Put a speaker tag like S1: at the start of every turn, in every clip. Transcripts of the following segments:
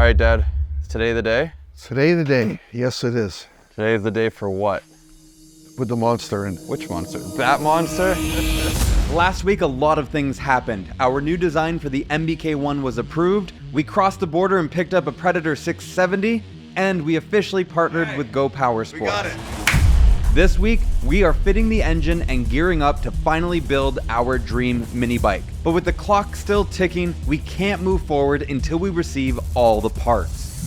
S1: All right, Dad. Is today the day?
S2: Today the day. Yes, it is.
S1: Today is the day for what?
S2: Put the monster in.
S1: Which monster? That monster?
S3: Last week, a lot of things happened. Our new design for the MBK-1 was approved, we crossed the border and picked up a Predator 670, and we officially partnered with Go Power Sports.
S4: We got it.
S3: This week, we are fitting the engine and gearing up to finally build our dream mini bike. But with the clock still ticking, we can't move forward until we receive all the parts.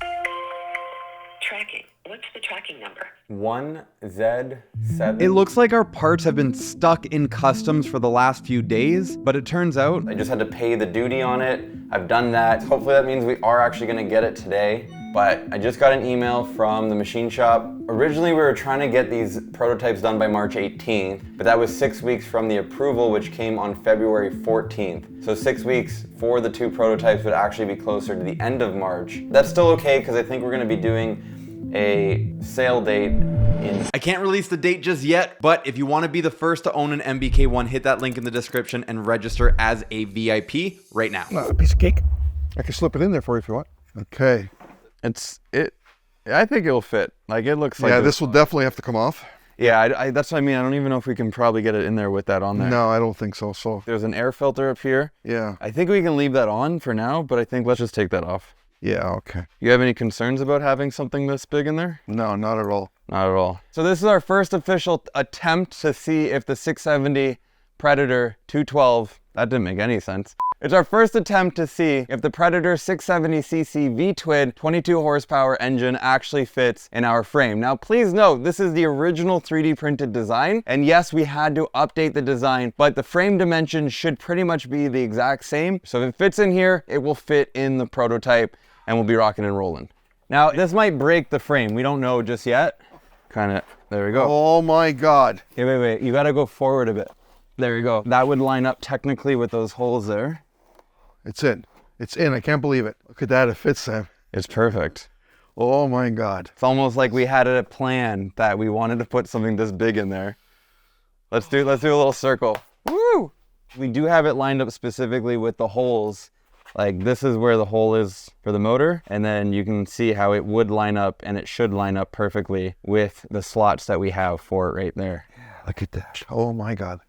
S5: Tracking. What's the tracking number?
S1: 1Z7.
S3: It looks like our parts have been stuck in customs for the last few days, but it turns out
S1: I just had to pay the duty on it. I've done that. Hopefully that means we are actually gonna get it today. But I just got an email from the machine shop. Originally we were trying to get these prototypes done by March 18th, but that was 6 weeks from the approval, which came on February 14th. So 6 weeks for the two prototypes would actually be closer to the end of March. That's still okay, because I think we're gonna be doing a sale date in...
S3: I can't release the date just yet, but if you want to be the first to own an MBK-1, hit that link in the description and register as a VIP right now.
S2: A piece of cake. I can slip it in there for you if you want. Okay.
S1: I think it'll fit. Like, it looks like...
S2: Yeah, this will definitely have to come off.
S1: Yeah, that's what I mean. I don't even know if we can probably get it in there with that on there.
S2: No, I don't think so. So
S1: There's an air filter up here.
S2: yeah.
S1: I think we can leave that on for now, but I think let's just take that off.
S2: Yeah, okay.
S1: You have any concerns about having something this big in there?
S2: No, not at all.
S1: Not at all. So this is our first official attempt to see if the 670 Predator 212, that didn't make any sense. It's our first attempt to see if the Predator 670cc V-twin 22 horsepower engine actually fits in our frame. Now please note, this is the original 3D printed design, and yes, we had to update the design, but the frame dimensions should pretty much be the exact same. So if it fits in here, it will fit in the prototype, and we'll be rocking and rolling. Now this might break the frame, we don't know just yet. There we go.
S2: Oh my God.
S1: Okay, wait, you gotta go forward a bit. There you go. That would line up technically with those holes there.
S2: It's in. It's in. I can't believe it. Look at that. It fits, Sam.
S1: It's perfect.
S2: Oh my God.
S1: It's almost like we had a plan that we wanted to put something this big in there. Let's do a little circle. Woo! We do have it lined up specifically with the holes. Like, this is where the hole is for the motor, and then you can see how it would line up, and it should line up perfectly with the slots that we have for it right there.
S2: Look at that. Oh my God.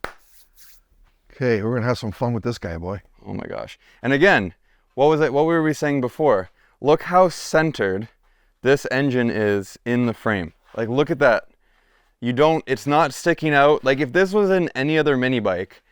S2: Okay, we're gonna have some fun with this guy, boy.
S1: Oh my gosh. And again, what were we saying before? Look how centered this engine is in the frame. Like, look at that. It's not sticking out. Like, if this was in any other mini bike,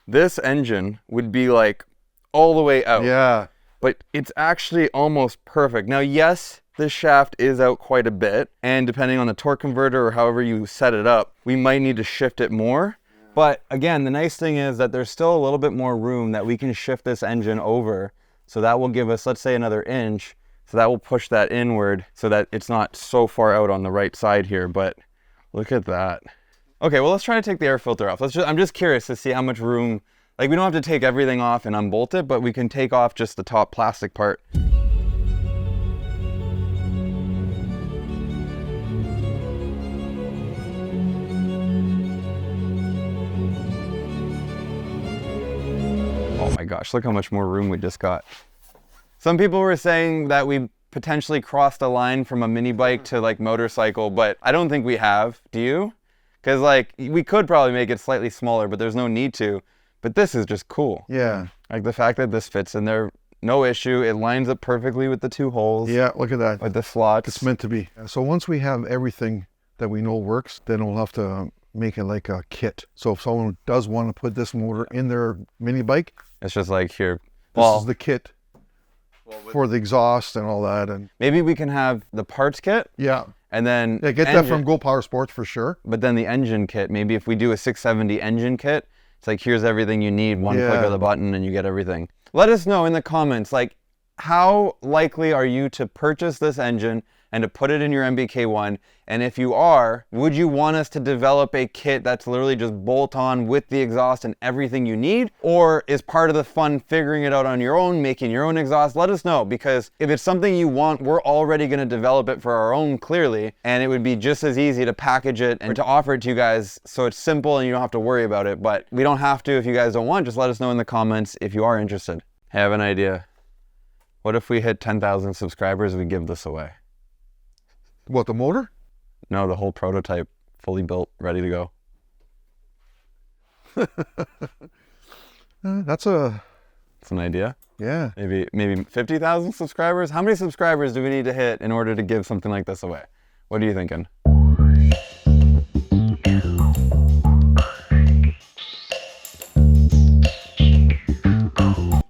S1: this engine would be like all the way out.
S2: Yeah.
S1: But it's actually almost perfect. Now, yes, this shaft is out quite a bit, and depending on the torque converter or however you set it up, we might need to shift it more. But again, the nice thing is that there's still a little bit more room that we can shift this engine over. So that will give us, let's say, another inch. So that will push that inward so that it's not so far out on the right side here. But look at that. Okay, well, let's try to take the air filter off. I'm just curious to see how much room, like, we don't have to take everything off and unbolt it, but we can take off just the top plastic part. Oh my gosh, look how much more room we just got. Some people were saying that we potentially crossed a line from a mini bike to like motorcycle, but I don't think we have. Do you? Because like, we could probably make it slightly smaller, but there's no need to. But this is just cool.
S2: Yeah.
S1: Like the fact that this fits in there, no issue. It lines up perfectly with the two holes.
S2: Yeah, look at that.
S1: With the slots.
S2: It's meant to be. So once we have everything that we know works, then we'll have to make it like a kit. So if someone does want to put this motor in their mini bike,
S1: it's just like here.
S2: This is the kit for the exhaust and all that. And
S1: maybe we can have the parts kit.
S2: Yeah.
S1: And then
S2: get that from Go Power Sports for sure.
S1: But then the engine kit, maybe if we do a 670 engine kit, it's like, here's everything you need, one click of the button and you get everything. Let us know in the comments, like, how likely are you to purchase this engine and to put it in your MBK-1? And if you are, would you want us to develop a kit that's literally just bolt on with the exhaust and everything you need? Or is part of the fun figuring it out on your own, making your own exhaust? Let us know, because if it's something you want, we're already gonna develop it for our own, clearly, and it would be just as easy to package it and to offer it to you guys so it's simple and you don't have to worry about it. But we don't have to if you guys don't want. Just let us know in the comments if you are interested. I have an idea. What if we hit 10,000 subscribers, we give this away?
S2: What, the motor?
S1: No, the whole prototype, fully built, ready to go.
S2: That's
S1: It's an idea.
S2: yeah.
S1: Maybe 50,000 subscribers? How many subscribers do we need to hit in order to give something like this away? What are you thinking?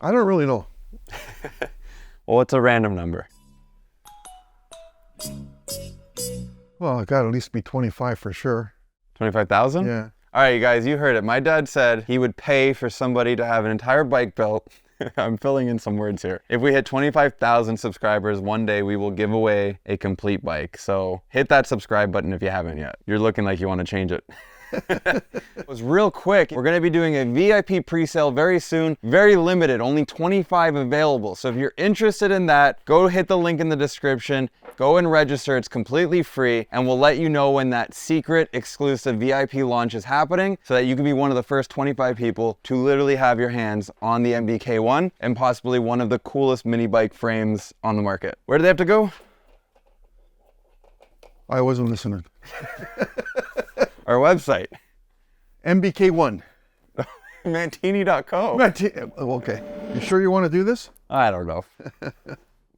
S2: I don't really know.
S1: Well, what's a random number?
S2: Well, it got to at least be 25 for sure.
S1: 25,000?
S2: Yeah.
S1: All right, you guys, you heard it. My dad said he would pay for somebody to have an entire bike built. I'm filling in some words here. If we hit 25,000 subscribers, one day we will give away a complete bike. So hit that subscribe button if you haven't yet. You're looking like you want to change it. It was real quick. We're going to be doing a VIP pre-sale very soon. Very limited, only 25 available. So if you're interested in that, go hit the link in the description. Go and register. It's completely free, and we'll let you know when that secret exclusive VIP launch is happening so that you can be one of the first 25 people to literally have your hands on the MBK-1 and possibly one of the coolest mini bike frames on the market. Where do they have to go?
S2: I wasn't listening.
S1: Our website,
S2: MBK-1.
S1: Mantini.co.
S2: Okay. You sure you want to do this?
S1: I don't know.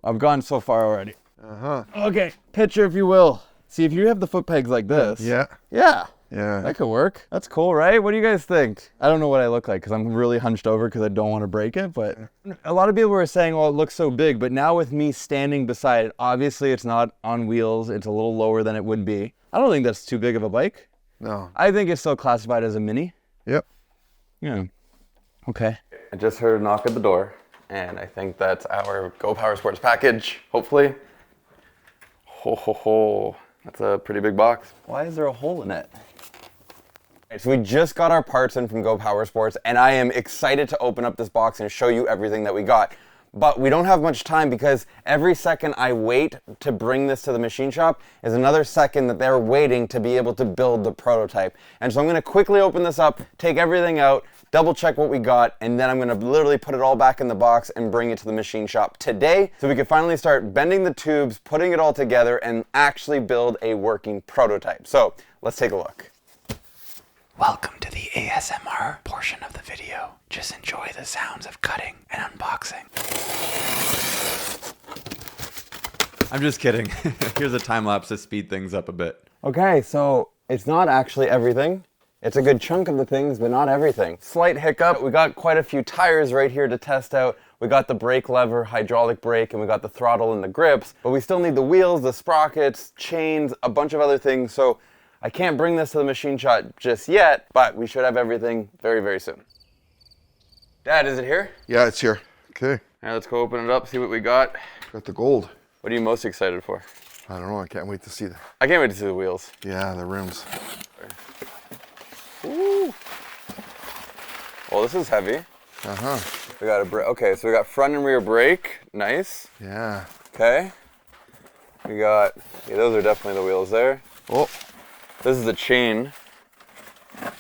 S1: I've gone so far already.
S2: Uh-huh.
S1: Okay, picture if you will. See, if you have the foot pegs like this.
S2: Yeah.
S1: Yeah.
S2: Yeah.
S1: That could work. That's cool, right? What do you guys think? I don't know what I look like because I'm really hunched over because I don't want to break it, but a lot of people were saying, oh, it looks so big, but now with me standing beside it, obviously it's not on wheels. It's a little lower than it would be. I don't think that's too big of a bike.
S2: No.
S1: I think it's still classified as a mini.
S2: Yep.
S1: Yeah. Okay. I just heard a knock at the door, and I think that's our Go Power Sports package, hopefully. Ho, ho, ho. That's a pretty big box. Why is there a hole in it? So we just got our parts in from Go Power Sports, and I am excited to open up this box and show you everything that we got. But we don't have much time because every second I wait to bring this to the machine shop is another second that they're waiting to be able to build the prototype. And so I'm going to quickly open this up, take everything out, double check what we got, and then I'm going to literally put it all back in the box and bring it to the machine shop today so we can finally start bending the tubes, putting it all together, and actually build a working prototype. So let's take a look. Welcome to the ASMR portion of the video. Just enjoy the sounds of cutting and unboxing. I'm just kidding. Here's a time lapse to speed things up a bit. Okay, so it's not actually everything. It's a good chunk of the things, but not everything. Slight hiccup. We got quite a few tires right here to test out. We got the brake lever, hydraulic brake, and we got the throttle and the grips, but we still need the wheels, the sprockets, chains, a bunch of other things. So I can't bring this to the machine shop just yet, but we should have everything very, very soon. Dad, is it here?
S2: Yeah, it's here. Okay.
S1: All right, let's go open it up, see what we got.
S2: Got the gold.
S1: What are you most excited for?
S2: I don't know. I can't wait to see that.
S1: I can't wait to see the wheels.
S2: Yeah, the rims.
S1: Ooh. Well, this is heavy.
S2: Uh-huh.
S1: We got a brake. Okay, so we got front and rear brake. Nice.
S2: Yeah.
S1: Okay. We got, yeah, those are definitely the wheels there.
S2: Oh,
S1: This is the chain.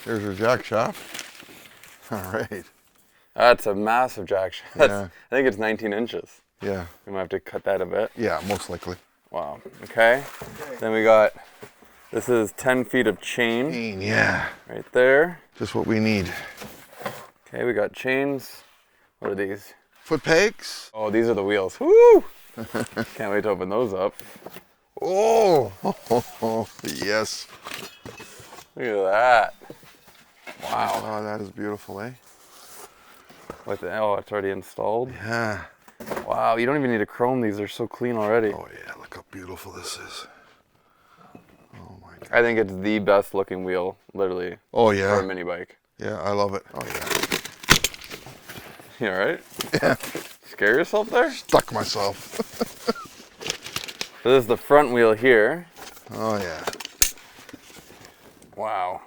S2: there's your jack shaft. All right.
S1: That's a massive jack shaft.
S2: Yeah.
S1: I think it's 19 inches.
S2: Yeah.
S1: We might have to cut that a bit.
S2: Yeah, most likely.
S1: Wow. Okay. Then we got, this is 10 feet of chain
S2: Yeah.
S1: right there.
S2: Just what we need.
S1: Okay, we got chains. What are these?
S2: Foot pegs.
S1: Oh, these are the wheels. Woo! Can't wait to open those up.
S2: Oh, yes.
S1: Look at that. Wow.
S2: Oh, that is beautiful, eh?
S1: With the, oh, it's already installed.
S2: Yeah.
S1: Wow, you don't even need to chrome these. They're so clean already.
S2: Oh, yeah. Look how beautiful this is. Oh, my God.
S1: I think it's the best looking wheel, literally,
S2: Oh,
S1: for
S2: yeah.
S1: a mini bike.
S2: Yeah, I love it. Oh, yeah.
S1: You all right?
S2: Yeah.
S1: Scare yourself there?
S2: Stuck myself.
S1: So this is the front wheel here.
S2: Oh, yeah.
S1: Wow.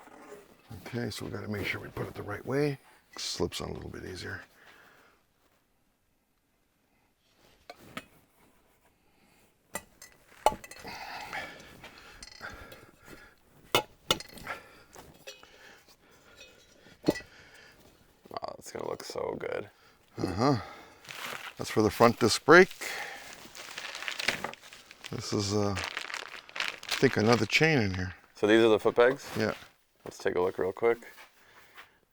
S2: Okay, so we got to make sure we put it the right way. Slips on a little bit easier.
S1: Wow, that's gonna look so good.
S2: Uh-huh. That's for the front disc brake. This is, I think, another chain in here.
S1: So these are the foot pegs?
S2: Yeah.
S1: Let's take a look real quick.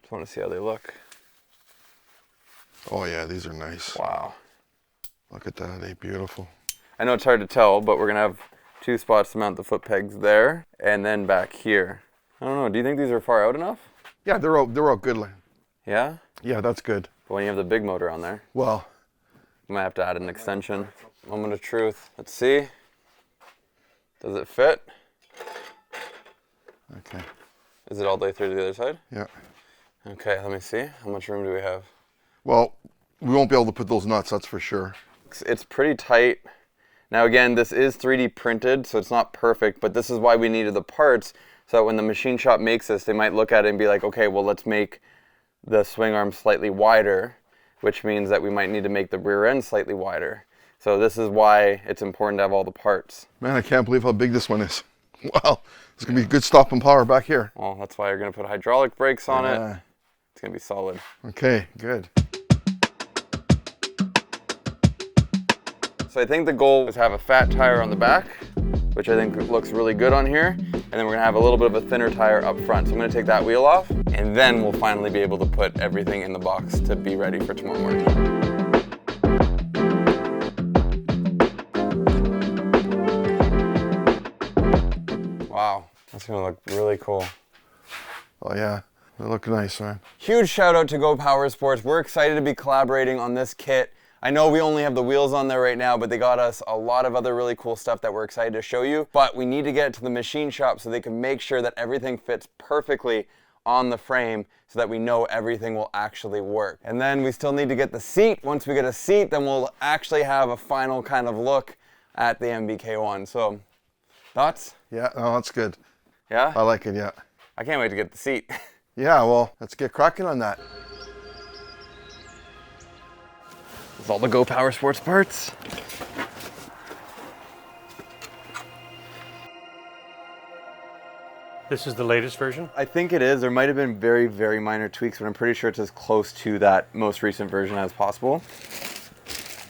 S1: Just want to see how they look.
S2: Oh yeah, these are nice.
S1: Wow.
S2: Look at that, they're beautiful.
S1: I know it's hard to tell, but we're going to have 2 spots to mount the foot pegs there and then back here. I don't know, do you think these are far out enough?
S2: Yeah, they're all good.
S1: Yeah?
S2: Yeah, that's good.
S1: But when you have the big motor on there,
S2: Well,
S1: you might have to add an extension. Moment of truth. Let's see. Does it fit?
S2: okay.
S1: Is it all the way through to the other side?
S2: Yeah.
S1: Okay, let me see. How much room do we have?
S2: Well, we won't be able to put those nuts, that's for sure.
S1: It's pretty tight. Now again, this is 3D printed, so it's not perfect, but this is why we needed the parts, so that when the machine shop makes this, they might look at it and be like, okay, well, let's make the swing arm slightly wider, which means that we might need to make the rear end slightly wider. So this is why it's important to have all the parts.
S2: Man, I can't believe how big this one is. Wow, it's gonna be good stopping power back here.
S1: Well, that's why you're gonna put hydraulic brakes on it.
S2: Yeah.
S1: It's gonna be solid.
S2: Okay, good.
S1: So I think the goal is to have a fat tire on the back, which I think looks really good on here. And then we're gonna have a little bit of a thinner tire up front. So I'm gonna take that wheel off, and then we'll finally be able to put everything in the box to be ready for tomorrow morning. Wow, that's gonna look really cool.
S2: Oh yeah, they look nice, man.
S1: Huge shout out to Go Power Sports. We're excited to be collaborating on this kit. I know we only have the wheels on there right now, but they got us a lot of other really cool stuff that we're excited to show you. But we need to get it to the machine shop so they can make sure that everything fits perfectly on the frame so that we know everything will actually work. And then we still need to get the seat. Once we get a seat, then we'll actually have a final kind of look at the MBK-1. So, thoughts?
S2: Yeah, no, that's good.
S1: Yeah?
S2: I like it, yeah.
S1: I can't wait to get the seat.
S2: Yeah, well, let's get cracking on that.
S1: With all the Go Power Sports parts.
S4: This is the latest version?
S1: I think it is. There might have been very, very minor tweaks, but I'm pretty sure it's as close to that most recent version as possible.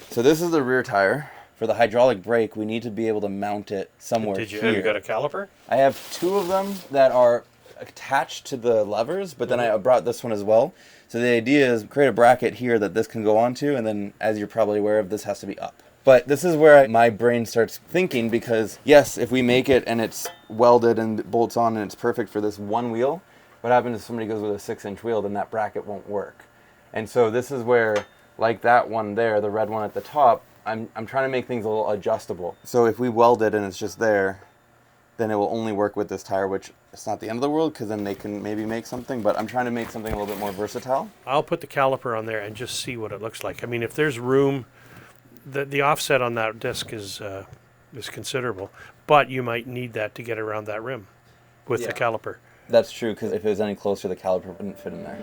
S1: So this is the rear tire. For the hydraulic brake, we need to be able to mount it somewhere
S4: Have you
S1: here.
S4: got a caliper?
S1: I have 2 of them that are attached to the levers, but then I brought this one as well. So the idea is create a bracket here that this can go onto, and then as you're probably aware of, this has to be up. But this is where my brain starts thinking, because yes, if we make it and it's welded and bolts on and it's perfect for this one wheel, what happens if somebody goes with a 6-inch wheel, then that bracket won't work. And so this is where, like that one there, the red one at the top, I'm trying to make things a little adjustable. So if we weld it and it's just there, then it will only work with this tire, which it's not the end of the world, because then they can maybe make something, but I'm trying to make something a little bit more versatile.
S4: I'll put the caliper on there and just see what it looks like. I mean, if there's room, the offset on that disc is considerable, but you might need that to get around that rim with the caliper.
S1: That's true, because if it was any closer, the caliper wouldn't fit in there.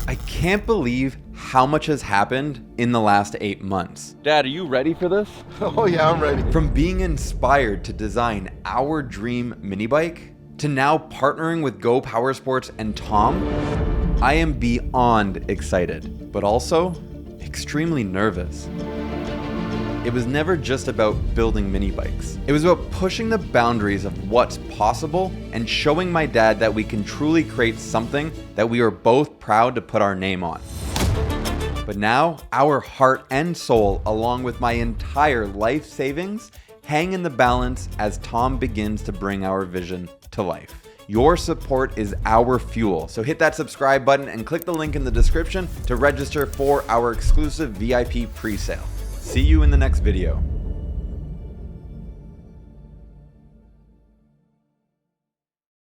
S3: I can't believe how much has happened in the last 8 months. Dad, are you ready for this?
S2: Oh yeah, I'm ready.
S3: From being inspired to design our dream mini bike to now partnering with Go Power Sports and Tom, I am beyond excited, but also extremely nervous. It was never just about building mini bikes. It was about pushing the boundaries of what's possible and showing my dad that we can truly create something that we are both proud to put our name on. But now, our heart and soul, along with my entire life savings, hang in the balance as Tom begins to bring our vision to life. Your support is our fuel, so hit that subscribe button and click the link in the description to register for our exclusive VIP pre-sale. See you in the next video.